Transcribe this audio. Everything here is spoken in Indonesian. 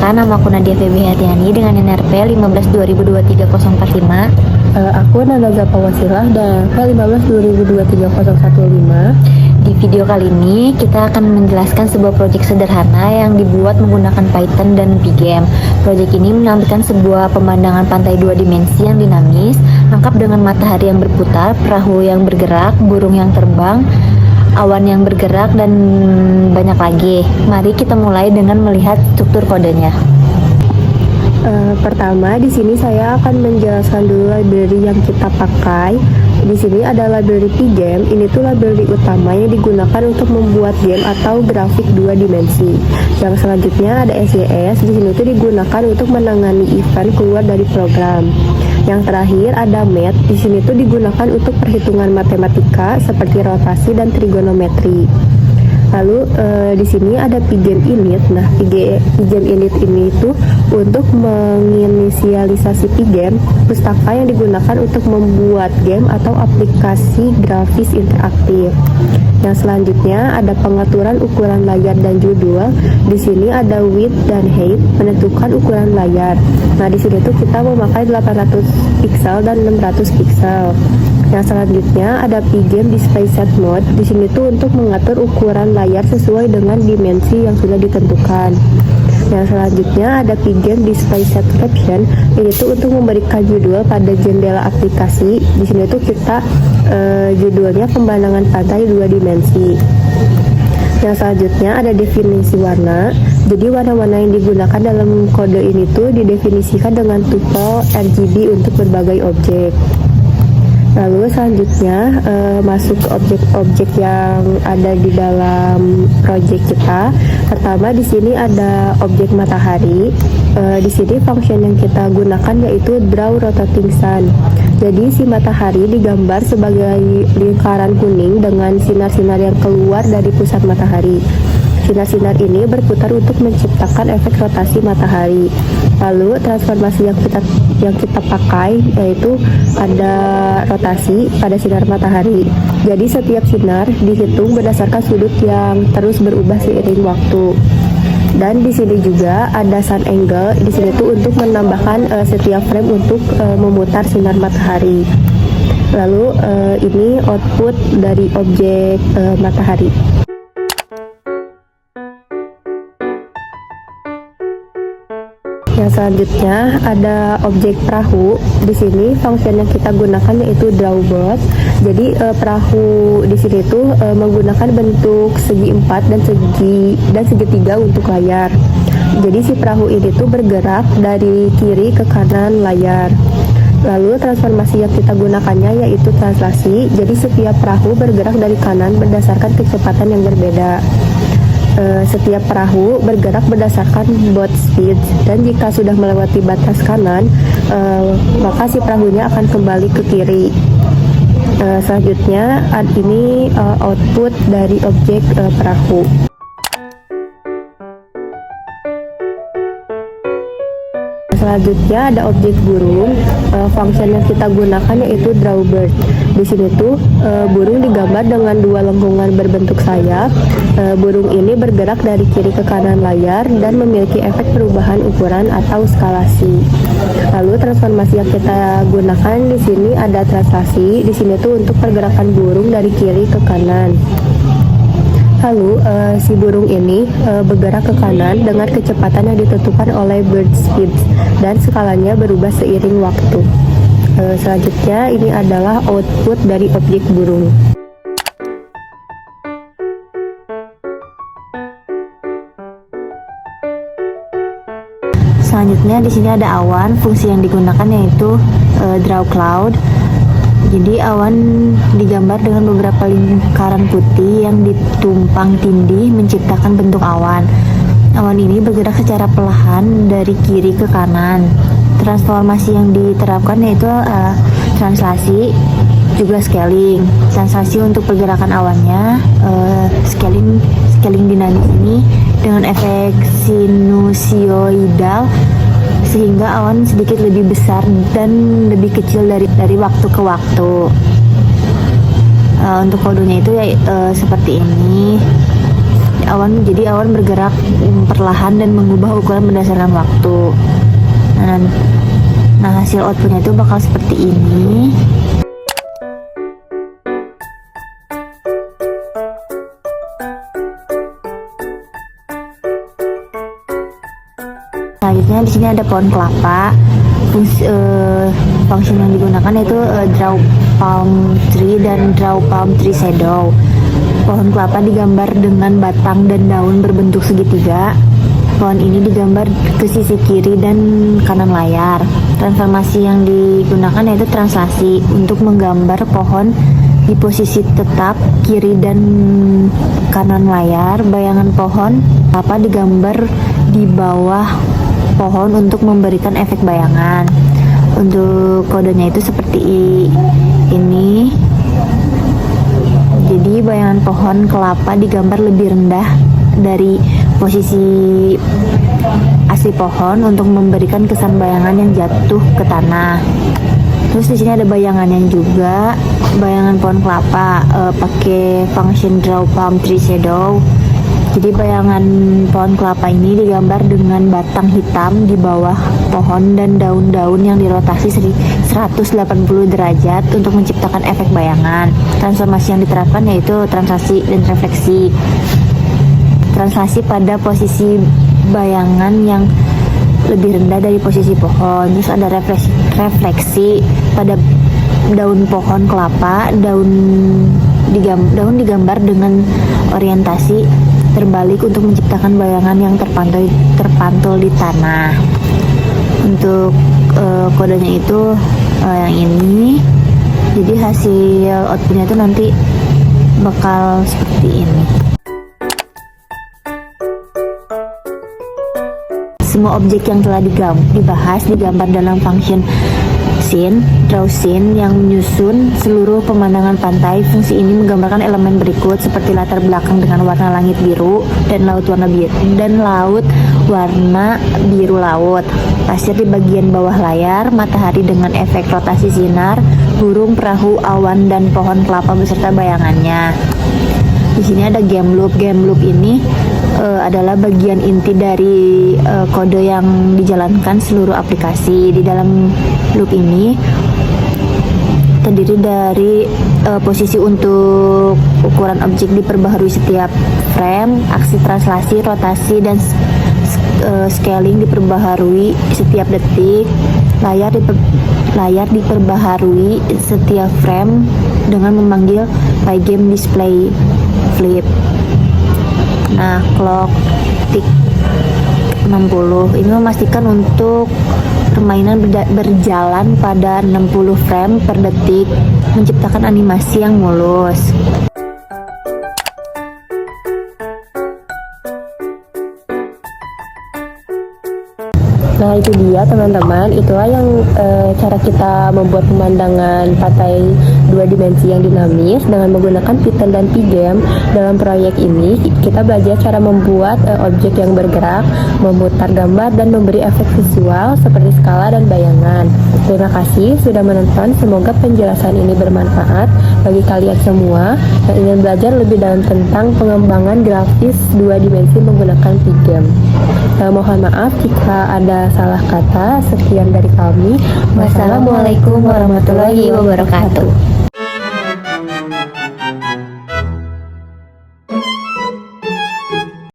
Perkenalkan, nama aku Nadia Feby Hatiani dengan NRP 152323045. Aku Nana Zapa Wasilah dan P15 2023 015. Di video kali ini kita akan menjelaskan sebuah proyek sederhana yang dibuat menggunakan Python dan Pygame. Proyek ini menampilkan sebuah pemandangan pantai dua dimensi yang dinamis, lengkap dengan matahari yang berputar, perahu yang bergerak, burung yang terbang, awan yang bergerak, dan banyak lagi. Mari kita mulai dengan melihat struktur kodenya. Pertama, di sini saya akan menjelaskan dulu library yang kita pakai. Di sini ada library Pygame. Ini tuh library utama yang digunakan untuk membuat game atau grafik dua dimensi. Yang selanjutnya ada SJS. Di sini tuh digunakan untuk menangani event keluar dari program. Yang terakhir ada Math. Di sini tuh digunakan untuk perhitungan matematika seperti rotasi dan trigonometri. Lalu di sini ada Pygame Init. Nah, Pygame Init ini itu untuk menginisialisasi Pygame, pustaka yang digunakan untuk membuat game atau aplikasi grafis interaktif. Yang selanjutnya ada pengaturan ukuran layar dan judul. Di sini ada width dan height, menentukan ukuran layar. Nah, di sini tuh kita memakai 800 pixel dan 600 pixel. Yang selanjutnya ada Pygame Display Set Mode. Di sini tuh untuk mengatur ukuran layar sesuai dengan dimensi yang sudah ditentukan. Yang selanjutnya ada Pygame Display Set Caption. Ini tuh untuk memberikan judul pada jendela aplikasi. Di sini tuh kita judulnya pemandangan pantai dua dimensi. Yang selanjutnya ada definisi warna. Jadi warna-warna yang digunakan dalam kode ini tuh didefinisikan dengan tuple RGB untuk berbagai objek. Lalu selanjutnya masuk ke objek-objek yang ada di dalam project kita. Pertama di sini ada objek matahari. Di sini function yang kita gunakan yaitu draw rotating sun. Jadi si matahari digambar sebagai lingkaran kuning dengan sinar-sinar yang keluar dari pusat matahari. Sinar-sinar ini berputar untuk menciptakan efek rotasi matahari. Lalu transformasi yang kita pakai yaitu ada rotasi pada sinar matahari. Jadi setiap sinar dihitung berdasarkan sudut yang terus berubah seiring waktu. Dan di sini juga ada sun angle. Di sini tuh untuk menambahkan setiap frame untuk memutar sinar matahari. Lalu ini output dari objek matahari. Yang selanjutnya ada objek perahu. Di sini function yang kita gunakan yaitu drawboat. Jadi perahu di sini tuh menggunakan bentuk segi empat dan segitiga untuk layar. Jadi si perahu ini tuh bergerak dari kiri ke kanan layar. Lalu transformasi yang kita gunakannya yaitu translasi. Jadi setiap perahu bergerak dari kanan berdasarkan kecepatan yang berbeda. Setiap perahu bergerak berdasarkan boat speed, dan jika sudah melewati batas kanan maka si perahunya akan kembali ke kiri. Selanjutnya ini output dari objek perahu. Selanjutnya ada objek burung. Function yang kita gunakan yaitu drawbird. Di sini tuh burung digambar dengan dua lengkungan berbentuk sayap. Burung ini bergerak dari kiri ke kanan layar dan memiliki efek perubahan ukuran atau skalasi. Lalu transformasi yang kita gunakan di sini ada translasi. Di sini tuh untuk pergerakan burung dari kiri ke kanan. Lalu si burung ini bergerak ke kanan dengan kecepatan yang ditentukan oleh bird speed dan skalanya berubah seiring waktu. Selanjutnya ini adalah output dari objek burung. Selanjutnya di sini ada awan. Fungsi yang digunakan yaitu draw cloud. Jadi awan digambar dengan beberapa lingkaran putih yang ditumpang tindih menciptakan bentuk awan. Awan ini bergerak secara perlahan dari kiri ke kanan. Transformasi yang diterapkan yaitu translasi, juga scaling. Translasi untuk pergerakan awannya, scaling dinamis ini dengan efek sinusoidal sehingga awan sedikit lebih besar dan lebih kecil dari waktu ke waktu. Untuk kodenya itu ya seperti ini. Awan bergerak perlahan dan mengubah ukuran berdasarkan waktu. Nah, hasil outputnya itu bakal seperti ini. Selanjutnya di sini ada pohon kelapa. Function yang digunakan yaitu draw palm tree dan draw palm tree shadow. Pohon kelapa digambar dengan batang dan daun berbentuk segitiga. Pohon ini digambar ke sisi kiri dan kanan layar. Transformasi yang digunakan yaitu translasi untuk menggambar pohon di posisi tetap kiri dan kanan layar. Bayangan pohon kelapa digambar di bawah pohon untuk memberikan efek bayangan. Untuk kodenya itu seperti ini. Jadi bayangan pohon kelapa digambar lebih rendah dari posisi asli pohon untuk memberikan kesan bayangan yang jatuh ke tanah. Terus di sini ada bayangannya juga, bayangan pohon kelapa pakai function draw palm tree shadow. Jadi bayangan pohon kelapa ini digambar dengan batang hitam di bawah pohon dan daun-daun yang dirotasi 180 derajat untuk menciptakan efek bayangan. Transformasi yang diterapkan yaitu translasi dan refleksi. Translasi pada posisi bayangan yang lebih rendah dari posisi pohon. Terus ada refleksi pada daun pohon kelapa. Daun digambar dengan orientasi terbalik untuk menciptakan bayangan yang terpantul di tanah. Untuk kodenya itu yang ini. Jadi hasil outputnya itu nanti bakal seperti ini. Semua objek yang telah dibahas digambar dalam function draw scene yang menyusun seluruh pemandangan pantai. Fungsi ini menggambarkan elemen berikut seperti latar belakang dengan warna langit biru dan laut warna biru laut, pasir di bagian bawah layar, matahari dengan efek rotasi sinar, burung, perahu, awan, dan pohon kelapa beserta bayangannya. Di sini ada game loop. Game loop ini adalah bagian inti dari kode yang dijalankan seluruh aplikasi. Di dalam loop ini terdiri dari posisi untuk ukuran objek diperbaharui setiap frame, aksi translasi, rotasi, dan scaling diperbaharui setiap detik. Layar diperbaharui setiap frame dengan memanggil pygame display flip. Nah, clock tick 60 ini memastikan untuk permainan berjalan pada 60 frame per detik, menciptakan animasi yang mulus. Nah, itu dia teman-teman, itulah yang cara kita membuat pemandangan pantai 2 dimensi yang dinamis dengan menggunakan Python dan Pygame. Dalam proyek ini kita belajar cara membuat objek yang bergerak, memutar gambar, dan memberi efek visual seperti skala dan bayangan. Terima kasih sudah menonton, semoga penjelasan ini bermanfaat bagi kalian semua yang ingin belajar lebih dalam tentang pengembangan grafis 2 dimensi menggunakan Pygame. Mohon maaf jika ada salah kata. Sekian dari kami. Wassalamualaikum warahmatullahi wabarakatuh.